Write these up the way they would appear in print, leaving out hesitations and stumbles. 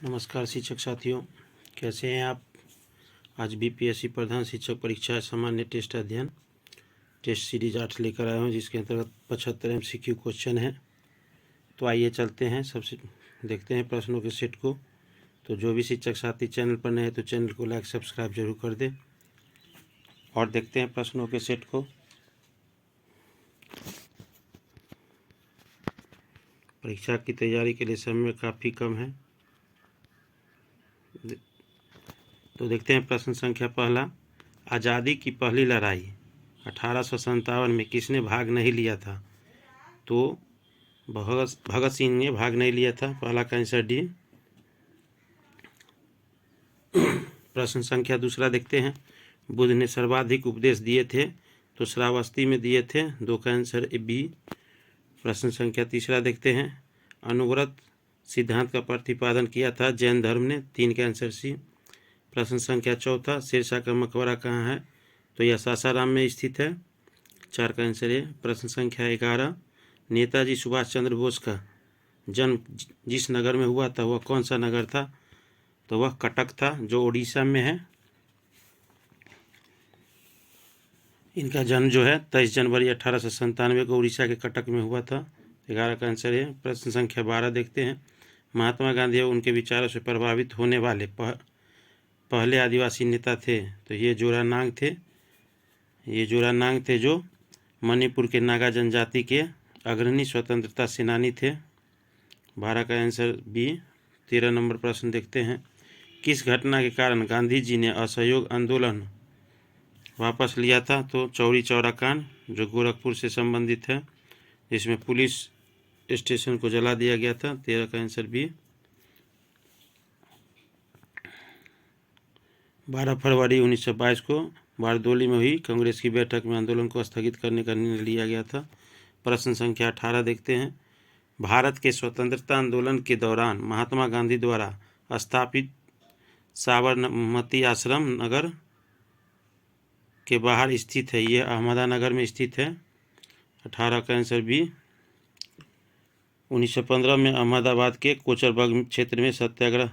नमस्कार शिक्षक साथियों, कैसे हैं आप। आज बीपीएससी प्रधान शिक्षक परीक्षा सामान्य टेस्ट अध्ययन टेस्ट सीरीज 8 लेकर आया हूं, जिसके अंतर्गत 75 MCQ क्वेश्चन हैं। तो आइए चलते हैं, सबसे देखते हैं प्रश्नों के सेट को। तो जो भी शिक्षक साथी चैनल पर नए हैं तो चैनल को लाइक सब्सक्राइब जरूर कर दें और देखते हैं प्रश्नों के सेट को। परीक्षा की तैयारी के लिए समय काफ़ी कम है, तो देखते हैं प्रश्न संख्या पहला। आज़ादी की पहली लड़ाई 1857 में किसने भाग नहीं लिया था? तो भगत सिंह ने भाग नहीं लिया था, पहला का आंसर डी। प्रश्न संख्या दूसरा देखते हैं। बुद्ध ने सर्वाधिक उपदेश दिए थे, तो श्रावस्ती में दिए थे, 2 का आंसर बी। प्रश्न संख्या तीसरा देखते हैं। अनुव्रत सिद्धांत का प्रतिपादन किया था जैन धर्म ने, 3 का आंसर सी। प्रश्न संख्या चौथा। शेरशाह का मकबरा कहाँ है? तो यह सासाराम में स्थित है, 4 का आंसर है। प्रश्न संख्या 11। नेताजी सुभाष चंद्र बोस का जन्म जिस नगर में हुआ था वह कौन सा नगर था? तो वह कटक था, जो उड़ीसा में है। इनका जन्म जो है 23 जनवरी 1897 को उड़ीसा के कटक में हुआ था, 11 का आंसर है। प्रश्न संख्या 12 देखते हैं। महात्मा गांधी और उनके विचारों से प्रभावित होने वाले पहले आदिवासी नेता थे, तो ये जोरानांग थे, जो मणिपुर के नागा जनजाति के अग्रणी स्वतंत्रता सेनानी थे, 12 का आंसर बी। 13 नंबर प्रश्न देखते हैं। किस घटना के कारण गांधी जी ने असहयोग आंदोलन वापस लिया था? तो चौरी चौरा कांड, जो गोरखपुर से संबंधित है, जिसमें पुलिस स्टेशन को जला दिया गया था, 13 का आंसर बी। 12 फरवरी 1922 को बारदोली में हुई कांग्रेस की बैठक में आंदोलन को स्थगित करने का निर्णय लिया गया था। प्रश्न संख्या 18 देखते हैं। भारत के स्वतंत्रता आंदोलन के दौरान महात्मा गांधी द्वारा स्थापित साबरमती आश्रम नगर के बाहर स्थित है, यह अहमदानगर में स्थित है, 18 का आंसर बी। 1915 में अहमदाबाद के कोचरबाग क्षेत्र में सत्याग्रह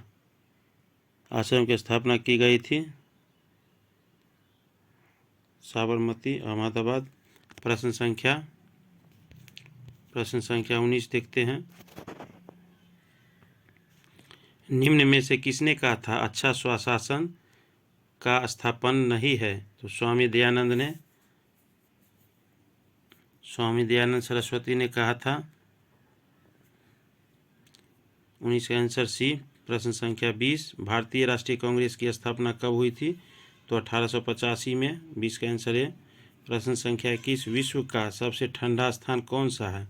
आश्रम की स्थापना की गई थी, साबरमती अहमदाबाद। प्रश्न संख्या 19 देखते हैं। निम्न में से किसने कहा था अच्छा स्वशासन का स्थापन नहीं है? तो स्वामी दयानंद सरस्वती ने कहा था, 19 का आंसर सी। प्रश्न संख्या 20। भारतीय राष्ट्रीय कांग्रेस की स्थापना कब हुई थी? तो 1885 में, 20 का आंसर है। प्रश्न संख्या 21। विश्व का सबसे ठंडा स्थान कौन सा है?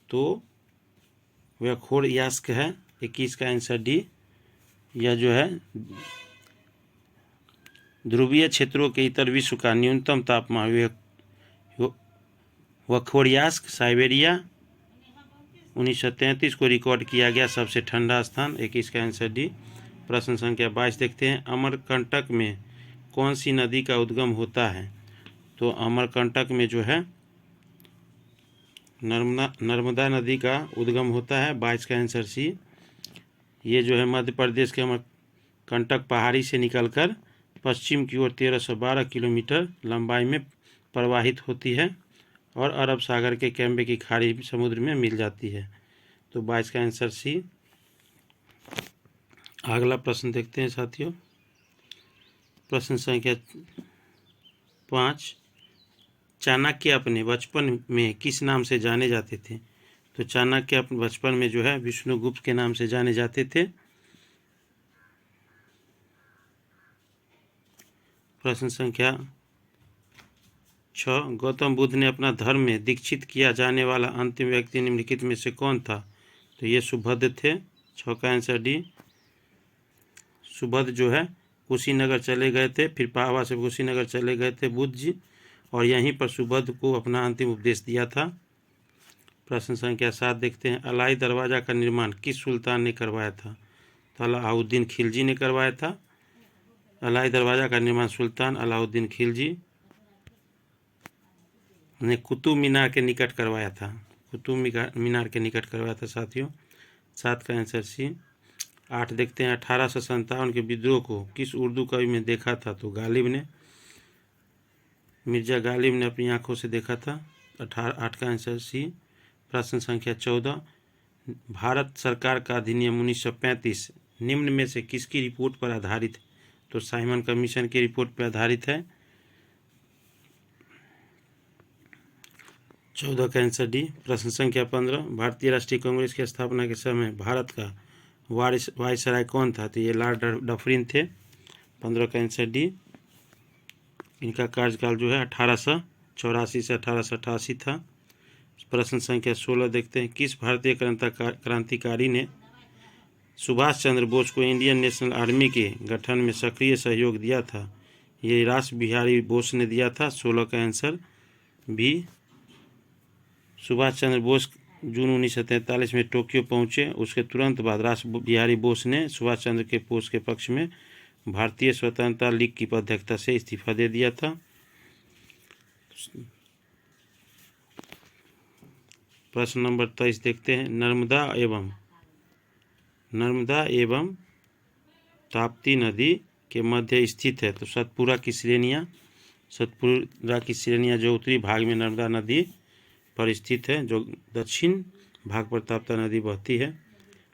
तो वह खोड़यास्क है, 21 का आंसर डी। यह जो है ध्रुवीय क्षेत्रों के इतर विश्व का न्यूनतम तापमान वह खोड़यास्क साइबेरिया 1933 को रिकॉर्ड किया गया सबसे ठंडा स्थान, 21 का आंसर डी। प्रश्न संख्या 22 देखते हैं। अमरकंटक में कौन सी नदी का उद्गम होता है? तो अमरकंटक में जो है नर्मदा नदी का उद्गम होता है, 22 का आंसर सी। ये जो है मध्य प्रदेश के अमरकंटक पहाड़ी से निकलकर पश्चिम की ओर 1312 किलोमीटर लंबाई में प्रवाहित होती है और अरब सागर के कैम्बे की खाड़ी समुद्र में मिल जाती है, तो 22 का आंसर सी। अगला प्रश्न देखते हैं साथियों। प्रश्न संख्या 5। चाणक्य अपने बचपन में किस नाम से जाने जाते थे? तो चाणक्य अपने बचपन में जो है विष्णुगुप्त के नाम से जाने जाते थे। प्रश्न संख्या 6। गौतम बुद्ध ने अपना धर्म में दीक्षित किया जाने वाला अंतिम व्यक्ति निम्नलिखित में से कौन था? तो ये सुभद्र थे, 6 का आंसर डी। सुभद्र जो है कुशीनगर चले गए थे, फिर पावा से कुशीनगर चले गए थे बुद्ध जी, और यहीं पर सुभद्र को अपना अंतिम उपदेश दिया था। प्रश्न संख्या 7 देखते हैं। अलाई दरवाज़ा का निर्माण किस सुल्तान ने करवाया था? तो अलाउद्दीन खिलजी ने करवाया था। अलाई दरवाज़ा का निर्माण सुल्तान अलाउद्दीन खिलजी ने कुतुब मीनार के निकट करवाया था, साथियों, 7 का आंसर सी। 8 देखते हैं 1857 के विद्रोह को किस उर्दू कवि में देखा था? तो गालिब ने, मिर्जा गालिब ने अपनी आंखों से देखा था। 8 का आंसर सी। प्रश्न संख्या 14, भारत सरकार का अधिनियम 1935 निम्न में से किसकी रिपोर्ट पर आधारित है? तो साइमन कमीशन की रिपोर्ट पर आधारित है। 14 का आंसर डी। प्रश्न संख्या 15, भारतीय राष्ट्रीय कांग्रेस की स्थापना के समय भारत का वायसराय कौन था? तो ये लॉर्ड डफरिन थे। 15 का आंसर डी। इनका कार्यकाल जो है 1884 से 1888 था। प्रश्न संख्या 16 देखते हैं, किस भारतीय क्रांतिकारी ने सुभाष चंद्र बोस को इंडियन नेशनल आर्मी के गठन में सक्रिय सहयोग दिया था? ये रास बिहारी बोस ने दिया था। 16 का आंसर बी। सुभाष चंद्र बोस जून 1943 में टोक्यो पहुंचे। उसके तुरंत बाद रास बिहारी बोस ने सुभाष चंद्र के बोस के पक्ष में भारतीय स्वतंत्रता लीग की अध्यक्षता से इस्तीफा दे दिया था। प्रश्न नंबर 23 देखते हैं, नर्मदा एवं ताप्ती नदी के मध्य स्थित है। तो सतपुरा की श्रेणियाँ जो उत्तरी भाग में नर्मदा नदी पर स्थित है, जो दक्षिण भाग पर ताप्ती नदी बहती है।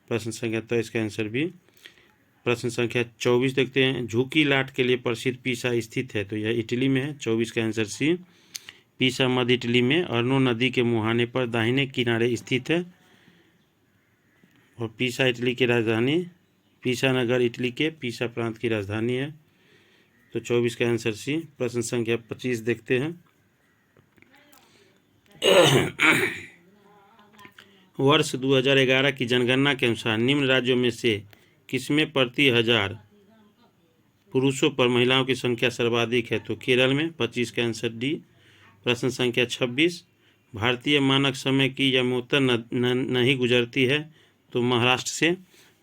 प्रश्न संख्या 23 का आंसर भी। प्रश्न संख्या 24 देखते हैं, झुकी लाट के लिए प्रसिद्ध पीसा स्थित है। तो यह इटली में है। 24 का आंसर सी। पीसा मध्य इटली में अर्नो नदी के मुहाने पर दाहिने किनारे स्थित है। और पीसा इटली की राजधानी, पीसा नगर इटली के पीसा प्रांत की राजधानी है। तो 24 का आंसर सी। प्रश्न संख्या 25 देखते हैं, वर्ष 2011 की जनगणना के अनुसार निम्न राज्यों में से किसमें प्रति 1000 पुरुषों पर महिलाओं की संख्या सर्वाधिक है? तो केरल में। 25 का आंसर डी। प्रश्न संख्या 26, भारतीय मानक समय की यमोत्तर नहीं गुजरती है। तो महाराष्ट्र से।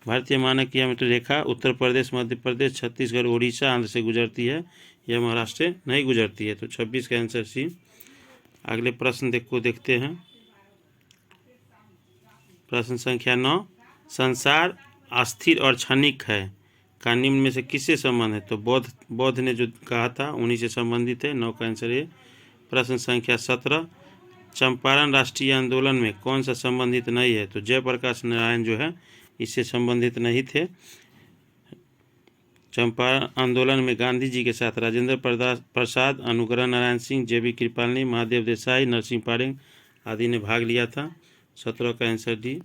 भारतीय मानक की यमोत्तर रेखा उत्तर प्रदेश, मध्य प्रदेश, छत्तीसगढ़, उड़ीसा, आंध्र से गुजरती है। यह महाराष्ट्र से नहीं गुजरती है। तो 26 का आंसर सी। अगले प्रश्न देखते हैं। प्रश्न संख्या 9, संसार अस्थिर और क्षणिक है का निम्न में से किससे संबंध है? तो बौद्ध ने जो कहा था उन्हीं से संबंधित है। 9 का आंसर है। प्रश्न संख्या 17, चंपारण राष्ट्रीय आंदोलन में कौन सा संबंधित नहीं है? तो जयप्रकाश नारायण जो है इससे संबंधित नहीं थे। चंपारण आंदोलन में गांधी जी के साथ राजेंद्र प्रसाद, अनुग्रह नारायण सिंह, JB कृपलानी, महादेव देसाई, नरसिंह पारेख आदि ने भाग लिया था। 17 का आंसर डी।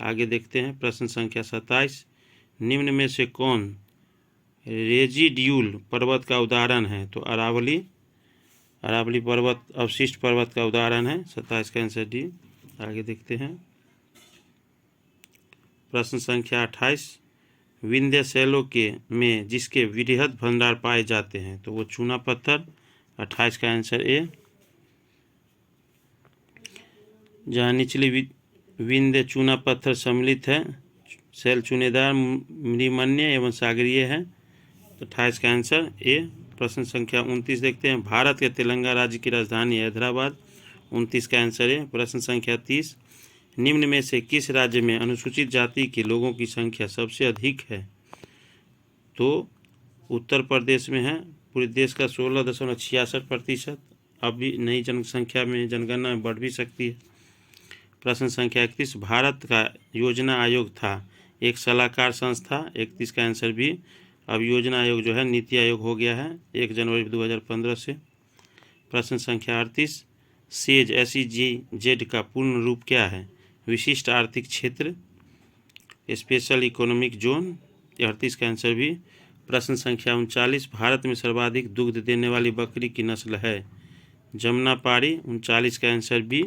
आगे देखते हैं। प्रश्न संख्या 27, निम्न में से कौन रेजिड्यूल पर्वत का उदाहरण है? तो अरावली पर्वत अवशिष्ट पर्वत का उदाहरण है। 27 का आंसर डी। आगे देखते हैं। प्रश्न संख्या 28, विंध्य शैलों में जिसके वृहद भंडार पाए जाते हैं तो वो चूना पत्थर। 28 का आंसर ए। जहाँ निचली विंध्य चूना पत्थर सम्मिलित है, शैल चूनेदार, मृमन्य एवं सागरीय है। तो 28 का आंसर ए। प्रश्न संख्या 29 देखते हैं, भारत के तेलंगाना राज्य की राजधानी हैदराबाद। 29 का आंसर है। प्रश्न संख्या 30, निम्न में से किस राज्य में अनुसूचित जाति के लोगों की संख्या सबसे अधिक है? तो उत्तर प्रदेश में है। पूरे देश का 16.66%। अभी नई जनसंख्या में जनगणना में बढ़ भी सकती है। प्रश्न संख्या 31, भारत का योजना आयोग था एक सलाहकार संस्था। 31 का आंसर भी। अब योजना आयोग जो है नीति आयोग हो गया है 1 जनवरी 2015 से। प्रश्न संख्या 38, सेज SEZ का पूर्ण रूप क्या है? विशिष्ट आर्थिक क्षेत्र, स्पेशल इकोनॉमिक जोन। 38 का आंसर भी। प्रश्न संख्या 39, भारत में सर्वाधिक दुग्ध देने वाली बकरी की नस्ल है? जमुनापारी। 39 का आंसर बी।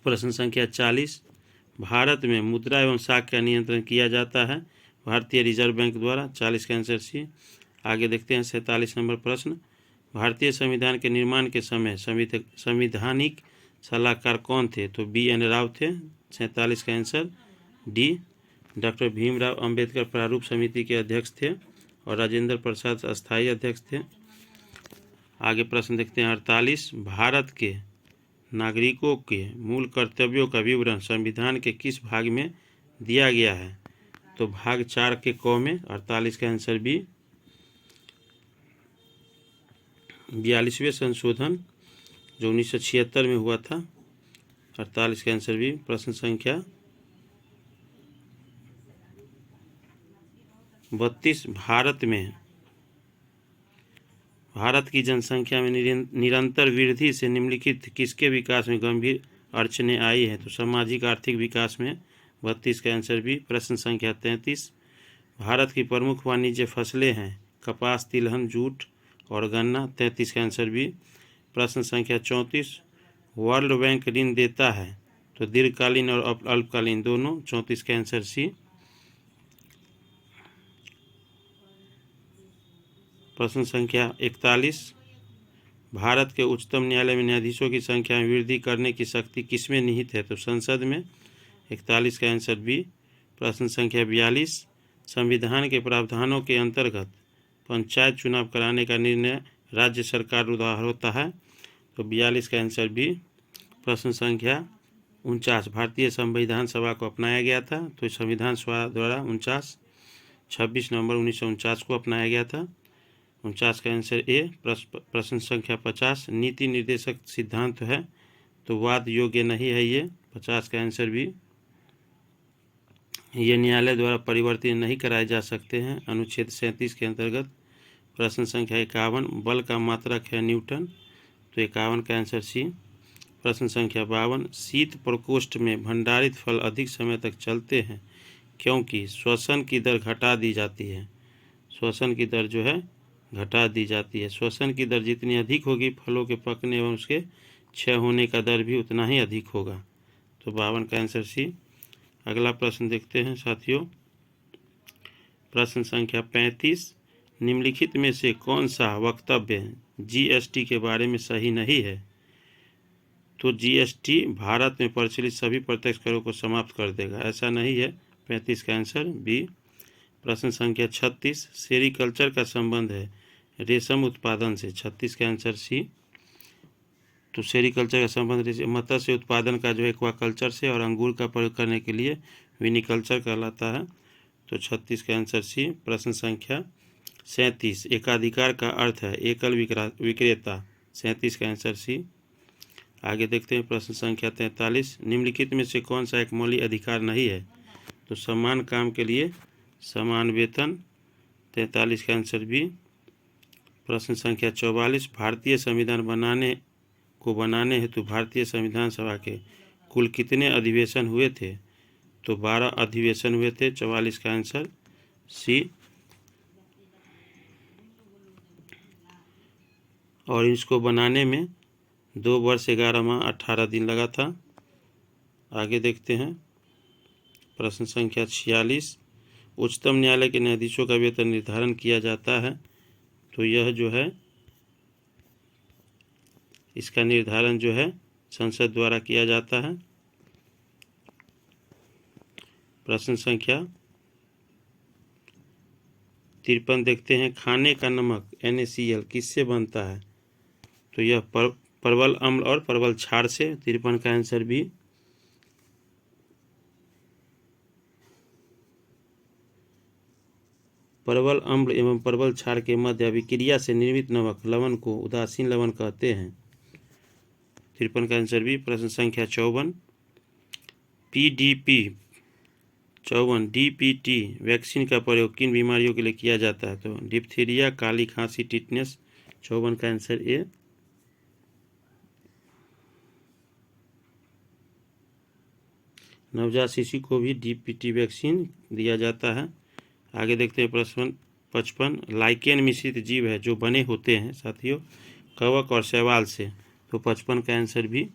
प्रश्न संख्या 40, भारत में मुद्रा एवं साख का नियंत्रण किया जाता है भारतीय रिजर्व बैंक द्वारा। 40 का आंसर सी। आगे देखते हैं 47 नंबर प्रश्न, भारतीय संविधान के निर्माण के समय संवैधानिक सलाहकार कौन थे? तो BN राव थे। 47 का answer D. Doctor Bhimrao Ambedkar प्रारूप समिति के अध्यक्ष थे और राजेंद्र प्रसाद अस्थायी अध्यक्ष थे। आगे प्रश्न देखते हैं 48, भारत के नागरिकों के मूल कर्तव्यों का विवरण संविधान के किस भाग में दिया गया है? तो भाग 4 के क में। 48 का आंसर बी। 42वें संशोधन जो 1976 में हुआ था। 48 का आंसर बी। प्रश्न संख्या 32 भारत की जनसंख्या में निरंतर वृद्धि से निम्नलिखित किसके विकास में गंभीर अड़चनें आई है? तो सामाजिक आर्थिक विकास में। 32 का आंसर बी। प्रश्न संख्या 33 भारत की प्रमुख वाणिज्य फसलें हैं कपास, तिलहन, जूट और गन्ना। 33 का आंसर बी। प्रश्न संख्या 34 वर्ल्ड बैंक ऋण देता है तो दीर्घकालीन और अल्पकालीन दोनों। 34 का आंसर सी। प्रश्न संख्या 41 भारत के उच्चतम न्यायालय में न्यायाधीशों की संख्या में वृद्धि करने की शक्ति किसमें निहित है? तो संसद में। 41 का आंसर बी। प्रश्न संख्या 42 संविधान के प्रावधानों के अंतर्गत पंचायत चुनाव कराने का निर्णय राज्य सरकार द्वारा होता है। तो 42 का आंसर बी। प्रश्न संख्या 49 भारतीय संविधान सभा को अपनाया गया था। तो संविधान सभा द्वारा 26 नवंबर 1949 को अपनाया गया था। 49 का आंसर ए। प्रश्न संख्या 50 नीति निर्देशक सिद्धांत है तो वाद योग्य नहीं है ये। 50 का आंसर भी। ये न्यायालय द्वारा परिवर्तित नहीं कराए जा सकते हैं अनुच्छेद 37 के अंतर्गत। प्रश्न संख्या 51 बल का मात्रक है न्यूटन। तो 51 का आंसर सी। प्रश्न संख्या 52 शीत प्रकोष्ठ में भंडारित फल अधिक समय तक चलते हैं क्योंकि श्वसन की दर घटा दी जाती है। श्वसन की दर जो है घटा दी जाती है। श्वसन की दर जितनी अधिक होगी फलों के पकने एवं उसके क्षय होने का दर भी उतना ही अधिक होगा। तो 52 का आंसर सी। अगला प्रश्न देखते हैं साथियों। प्रश्न संख्या 35 निम्नलिखित में से कौन सा वक्तव्य जीएसटी के बारे में सही नहीं है? तो जीएसटी भारत में प्रचलित सभी प्रत्यक्ष करों को समाप्त कर देगा, ऐसा नहीं है। 35 का आंसर बी। प्रश्न संख्या 36 सेरीकल्चर का संबंध है रेशम उत्पादन से। 36 का आंसर सी। तो सेरीकल्चर का संबंध मत्स्य उत्पादन का जो एक्वाकल्चर से और अंगूर का प्रयोग करने के लिए विनिकल्चर कहलाता है। तो 36 का आंसर सी। प्रश्न संख्या 37 एकाधिकार का अर्थ है एकल विक्रेता। 37 का आंसर सी। आगे देखते हैं प्रश्न संख्या 43 निम्नलिखित में से कौन सा एक मौलिक अधिकार नहीं है? तो समान काम के लिए समान वेतन। 43 का आंसर बी। प्रश्न संख्या 44 भारतीय संविधान बनाने हेतु भारतीय संविधान सभा के कुल कितने अधिवेशन हुए थे? तो 12 अधिवेशन हुए थे। 44 का आंसर सी। और इसको बनाने में 2 वर्ष 11 माह 18 दिन लगा था। आगे देखते हैं प्रश्न संख्या 46 उच्चतम न्यायालय के न्यायाधीशों का वेतन निर्धारण किया जाता है। तो यह जो है इसका निर्धारण जो है संसद द्वारा किया जाता है। प्रश्न संख्या 53 देखते हैं खाने का नमक NaCl किससे बनता है? तो यह परवल अम्ल और परवल क्षार से। 53 का आंसर भी। परवल अम्ल एवं परवल क्षार के मध्य अभिक्रिया से निर्मित नमक लवण को उदासीन लवण कहते हैं। 53 का आंसर भी। प्रश्न संख्या 54 DPT वैक्सीन का प्रयोग किन बीमारियों के लिए किया जाता है? तो डिप्थीरिया, काली खांसी, टिटनेस। 54 का आंसर ए। नवजात शिशु को भी DPT वैक्सीन दिया जाता है। आगे देखते हैं प्रश्न 55 लाइकेन मिश्रित जीव है जो बने होते हैं साथियों कवक और शैवाल से। तो 55 का आंसर भी।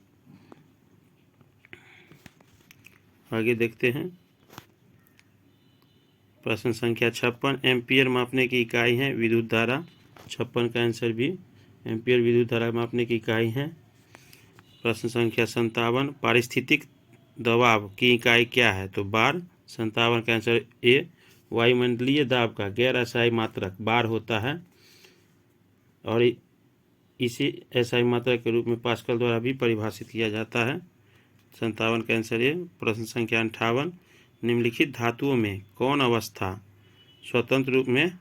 आगे देखते हैं प्रश्न संख्या 56 एम्पियर मापने की इकाई है विद्युत धारा। 56 का आंसर भी। एम्पियर विद्युत धारा मापने की इकाई है। प्रश्न संख्या 57 पारिस्थितिक दबाव की इकाई क्या है? तो बार। 57 का आंसर ए। वायुमंडलीय दाब का गैर अस्थायी मात्रक बार होता है और इसी SI मात्रा के रूप में पास्कल द्वारा भी परिभाषित किया जाता है। 57 का आंसर ए। प्रश्न संख्या 58, निम्नलिखित धातुओं में कौन अवस्था स्वतंत्र रूप में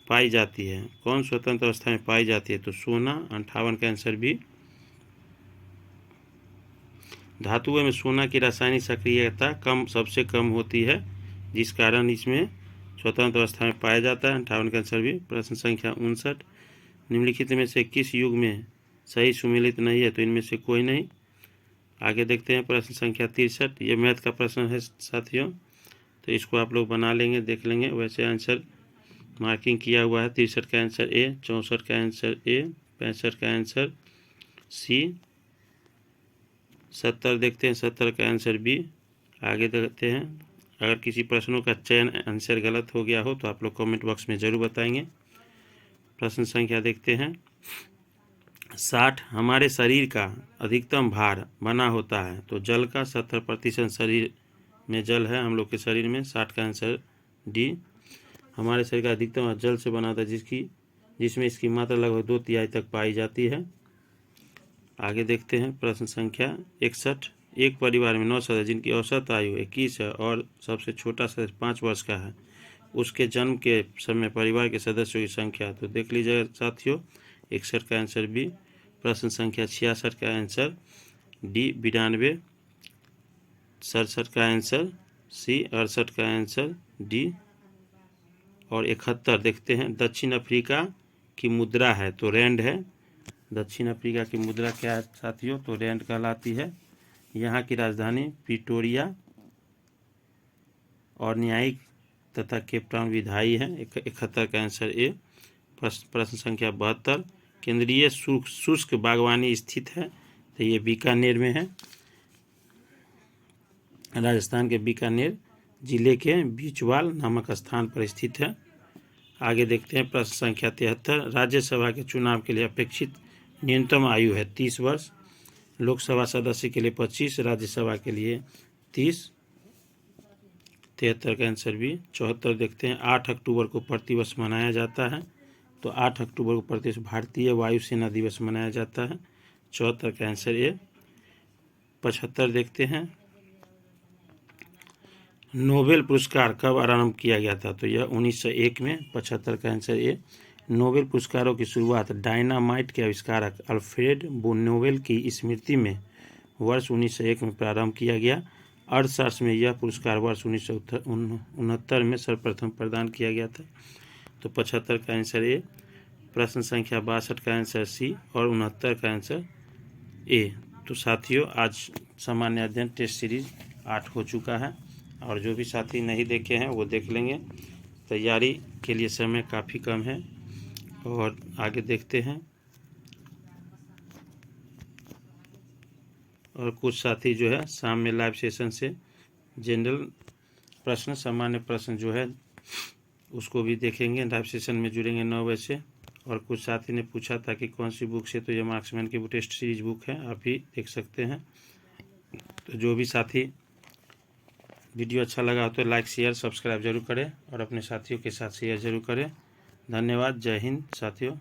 पाई जाती है? कौन स्वतंत्र अवस्था में पाई जाती है? तो सोना। 58 का आंसर बी। धातुओं में सोना की रासायनिक सक्रियता सबसे कम होती है, जिस कारण इसमें स्वतंत्र अवस्था में पाया जाता है। 58 का आंसर भी। प्रश्न संख्या 59, निम्नलिखित में से किस युग में सही सुमेलित नहीं है? तो इनमें से कोई नहीं। आगे देखते हैं प्रश्न संख्या 63। ये मैथ का प्रश्न है साथियों, तो इसको आप लोग बना लेंगे, देख लेंगे। वैसे आंसर मार्किंग किया हुआ है। 63 का आंसर ए, 64 का आंसर ए, 65 का आंसर सी, 70 देखते हैं, 70 का आंसर बी। आगे देखते हैं, अगर किसी प्रश्नों का चयन आंसर गलत हो गया हो तो आप लोग कमेंट बॉक्स में ज़रूर बताएंगे। प्रश्न संख्या देखते हैं 60, हमारे शरीर का अधिकतम भार बना होता है? तो जल का 70% शरीर में जल है, हम लोग के शरीर में। 60 का आंसर डी। हमारे शरीर का अधिकतम जल से बना होता है, जिसमें इसकी मात्रा लगभग 2/3 तक पाई जाती है। आगे देखते हैं प्रश्न संख्या 61, एक परिवार में 9 सदस्य जिनकी औसत आयु 21 है और सबसे छोटा सदस्य 5 वर्ष का है, उसके जन्म के समय परिवार के सदस्यों की संख्या? तो देख लीजिएगा साथियों, 61 का आंसर बी। प्रश्न संख्या 66 का आंसर डी 92, 67 का आंसर सी, 68 का आंसर डी और 71 देखते हैं। दक्षिण अफ्रीका की मुद्रा है तो रैंड है। दक्षिण अफ्रीका की मुद्रा क्या है साथियों? तो रैंड कहलाती है। यहाँ की राजधानी प्रिटोरिया और न्यायिक तथा केप टाउन विधायी है। 71 का आंसर ए। प्रश्न संख्या 72, केंद्रीय शुष्क बागवानी स्थित है? तो ये बीकानेर में है, राजस्थान के बीकानेर जिले के बीचवाल नामक स्थान पर स्थित है। आगे देखते हैं प्रश्न संख्या 73, राज्यसभा के चुनाव के लिए अपेक्षित न्यूनतम आयु है 30 वर्ष, लोकसभा सदस्य के लिए 25, राज्यसभा के लिए 30। 73 का आंसर भी। 74 देखते हैं, 8 अक्टूबर को प्रतिवर्ष मनाया जाता है? तो 8 अक्टूबर को प्रतिवर्ष भारतीय वायुसेना दिवस मनाया जाता है। 74 का आंसर ए। 75 देखते हैं, नोबेल पुरस्कार कब आरंभ किया गया था? तो यह 1901 में। 75 का आंसर ए। नोबेल पुरस्कारों की शुरुआत डायनामाइट के आविष्कारक अल्फ्रेड नोबेल की स्मृति में वर्ष 1901 में प्रारंभ किया गया। अर्थशास्त्र में यह पुरस्कार वर्ष 1969 में सर्वप्रथम प्रदान किया गया था। तो 75 का आंसर ए। प्रश्न संख्या 62 का आंसर सी और 69 का आंसर ए। तो साथियों, आज सामान्य अध्ययन टेस्ट सीरीज 8 हो चुका है, और जो भी साथी नहीं देखे हैं वो देख लेंगे। तैयारी के लिए समय काफ़ी कम है। और आगे देखते हैं, और कुछ साथी जो है शाम में लाइव सेशन से जनरल प्रश्न, सामान्य प्रश्न जो है उसको भी देखेंगे। लाइव सेशन में जुड़ेंगे 9 बजे से। और कुछ साथी ने पूछा था कि कौन सी बुक से, तो ये मार्क्समैन की टेस्ट सीरीज बुक है, आप ही देख सकते हैं। तो जो भी साथी वीडियो अच्छा लगा हो तो लाइक शेयर सब्सक्राइब जरूर करें और अपने साथियों के साथ शेयर जरूर करें। धन्यवाद। जय हिंद साथियों।